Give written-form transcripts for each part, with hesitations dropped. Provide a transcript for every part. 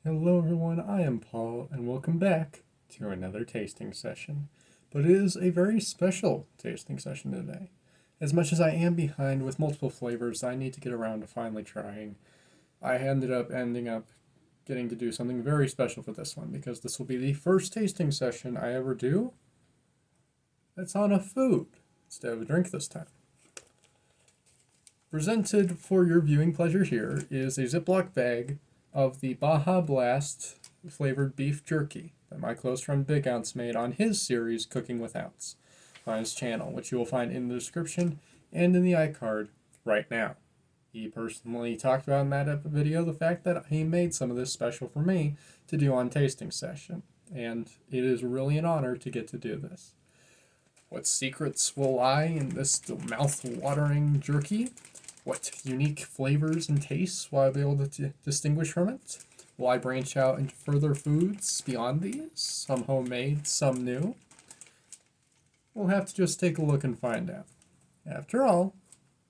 Hello everyone, I am Paul, and welcome back to another tasting session. But it is a very special tasting session today. As much as I am behind with multiple flavors I need to get around to finally trying, I ending up getting to do something very special for this one, because this will be the first tasting session I ever do that's on a food instead of a drink this time. Presented for your viewing pleasure here is a Ziploc bag of the Baja Blast flavored beef jerky that my close friend Big Ounce made on his series Cooking with Ounce on his channel, which you will find in the description and in the iCard right now. He personally talked about in that video the fact that he made some of this special for me to do on tasting session, and it is really an honor to get to do this. What secrets will lie in this mouth-watering jerky? What unique flavors and tastes will I be able to distinguish from it? Will I branch out into further foods beyond these? Some homemade, some new? We'll have to just take a look and find out. After all,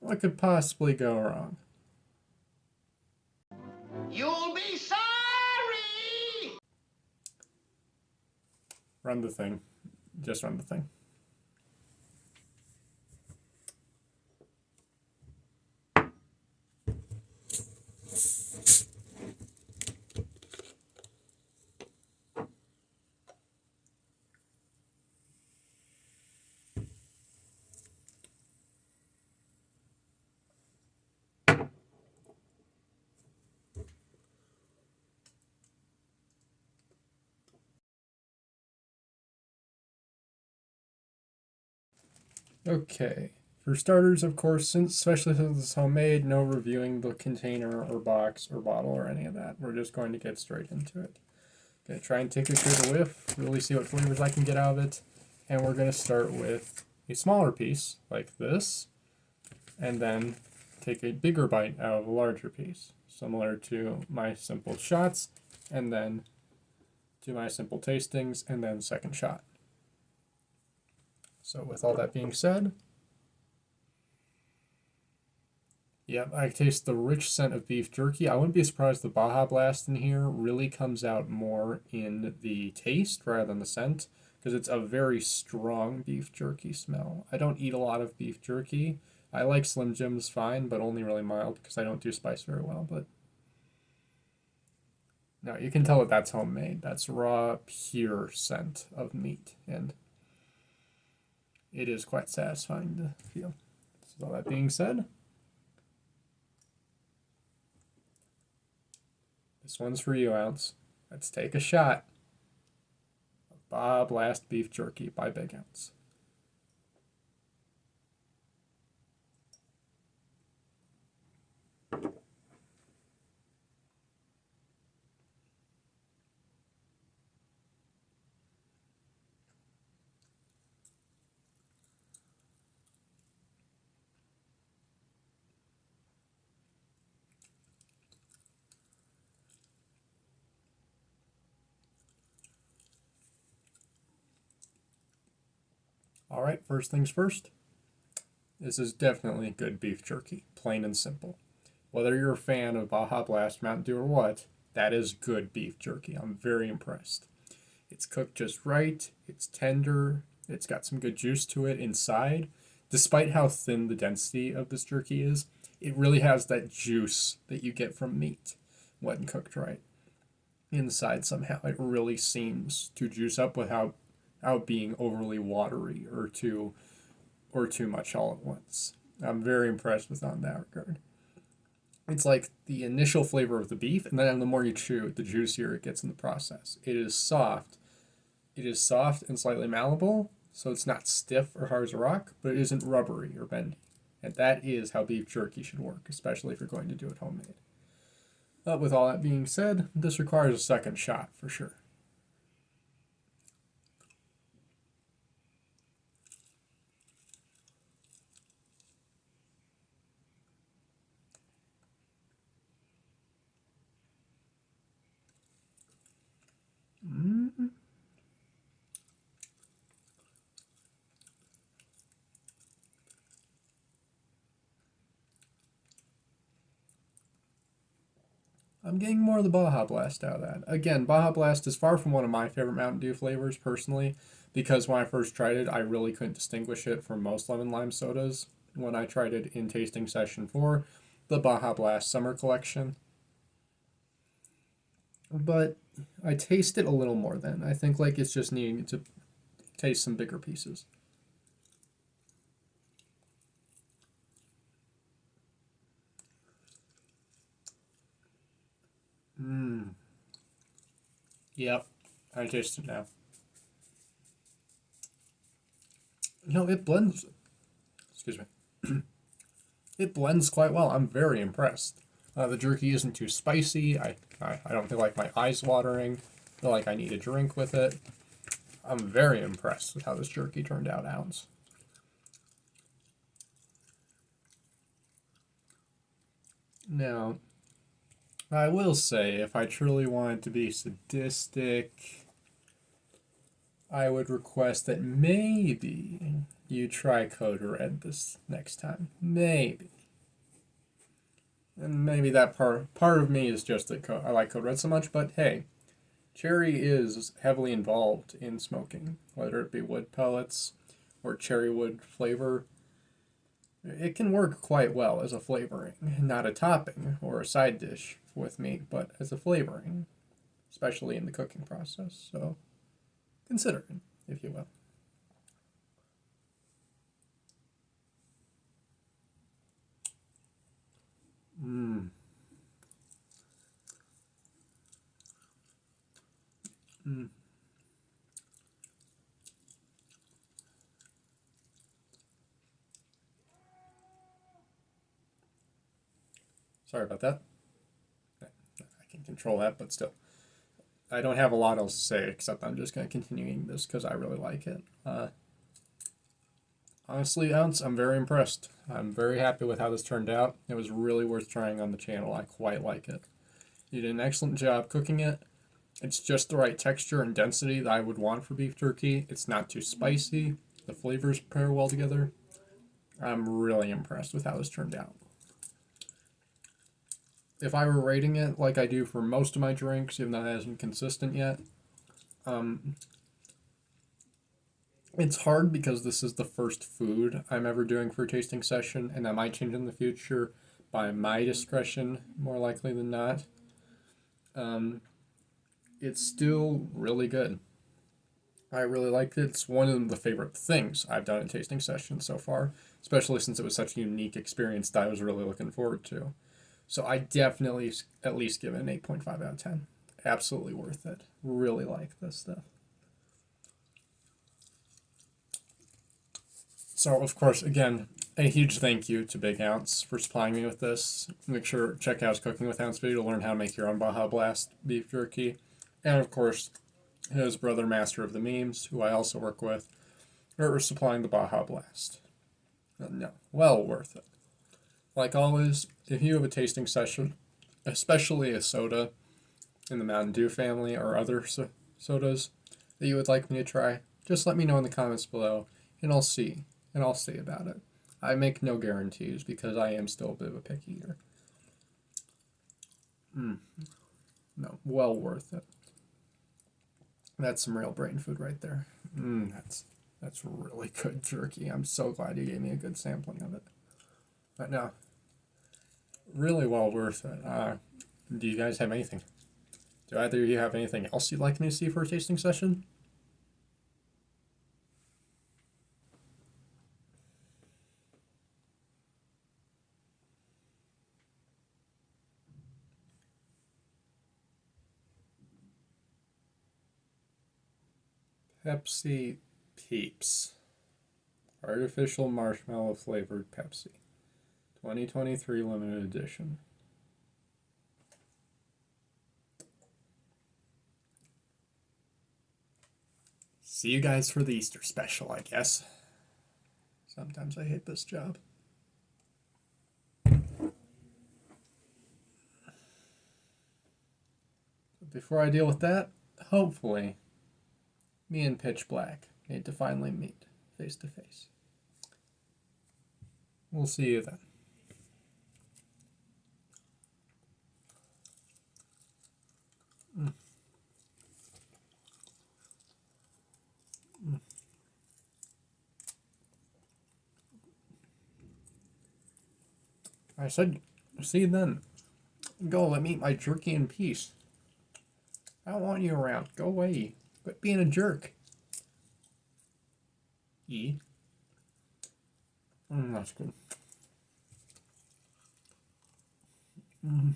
what could possibly go wrong? You'll be sorry! Run the thing. Just run the thing. Okay, for starters, of course, especially since it's homemade, no reviewing the container or box or bottle or any of that. We're just going to get straight into it. Gonna try and take a good whiff, really see what flavors I can get out of it, and we're gonna start with a smaller piece, like this, and then take a bigger bite out of a larger piece, similar to my simple shots, and then to my simple tastings, and then second shot. So with all that being said, yep, I taste the rich scent of beef jerky. I wouldn't be surprised the Baja Blast in here really comes out more in the taste rather than the scent, because it's a very strong beef jerky smell. I don't eat a lot of beef jerky. I like Slim Jims fine, but only really mild because I don't do spice very well. But no, you can tell that that's homemade. That's raw, pure scent of meat, and it is quite satisfying to feel. So all that being said, this one's for you, Ounce. Let's take a shot of Baja Blast Beef Jerky by Big Ounce. All right, first things first. This is definitely good beef jerky, plain and simple. Whether you're a fan of Baja Blast, Mountain Dew, or what, that is good beef jerky. I'm very impressed. It's cooked just right, it's tender, it's got some good juice to it inside. Despite how thin the density of this jerky is, it really has that juice that you get from meat when cooked right. Inside somehow, it really seems to juice up without being overly watery or too much all at once. I'm very impressed with on that regard. It's like the initial flavor of the beef, and then the more you chew, the juicier it gets in the process. It is soft. It is soft and slightly malleable, so it's not stiff or hard as a rock, but it isn't rubbery or bendy. And that is how beef jerky should work, especially if you're going to do it homemade. But with all that being said, this requires a second shot for sure. I'm getting more of the Baja Blast out of that. Again, Baja Blast is far from one of my favorite Mountain Dew flavors personally, because when I first tried it, I really couldn't distinguish it from most lemon lime sodas. When I tried it in tasting session 4, the Baja Blast Summer Collection. But I taste it a little more then. I think like it's just needing to taste some bigger pieces. Mmm. Yep. I taste it now. No, it blends. Excuse me. It blends quite well. I'm very impressed. The jerky isn't too spicy. I don't feel like my eyes watering. I feel like I need a drink with it. I'm very impressed with how this jerky turned out, Ounce. Now, I will say, if I truly wanted to be sadistic, I would request that maybe you try Code Red this next time. Maybe. And maybe that part of me is just that I like Code Red so much, but hey, cherry is heavily involved in smoking, whether it be wood pellets or cherry wood flavor. It can work quite well as a flavoring, not a topping or a side dish with meat, but as a flavoring, especially in the cooking process. So consider it, if you will. Mmm. Mm. Sorry about that. I can control that, but still. I don't have a lot else to say except I'm just going to continue eating this because I really like it. Honestly, Ounce, I'm very impressed. I'm very happy with how this turned out. It was really worth trying on the channel. I quite like it. You did an excellent job cooking it. It's just the right texture and density that I would want for beef jerky. It's not too spicy. The flavors pair well together. I'm really impressed with how this turned out. If I were rating it like I do for most of my drinks, even though it hasn't consistent yet, it's hard because this is the first food I'm ever doing for a tasting session, and that might change in the future by my discretion, more likely than not. It's still really good. I really like it. It's one of the favorite things I've done in tasting sessions so far, especially since it was such a unique experience that I was really looking forward to. So I definitely at least give it an 8.5 out of 10. Absolutely worth it. Really like this stuff. So, of course, again, a huge thank you to Big Ounce for supplying me with this. Make sure check out his Cooking with Ounce video to learn how to make your own Baja Blast beef jerky. And, of course, his brother, Master of the Memes, who I also work with, are supplying the Baja Blast. No, well worth it. Like always, if you have a tasting session, especially a soda in the Mountain Dew family or other sodas that you would like me to try, just let me know in the comments below, and I'll see about it. I make no guarantees because I am still a bit of a picky eater. No, well worth it. That's some real brain food right there. That's really good jerky. I'm so glad you gave me a good sampling of it. But no, really well worth it. Do you guys have anything? Do either of you have anything else you'd like me to see for a tasting session? Pepsi Peeps. Artificial marshmallow flavored Pepsi. 2023 limited edition. See you guys for the Easter special, I guess. Sometimes I hate this job. Before I deal with that, hopefully, me and Pitch Black need to finally meet face to face. We'll see you then. I said, see then. Go, let me eat my jerky in peace. I don't want you around. Go away. Quit being a jerk. E. That's good. Mm.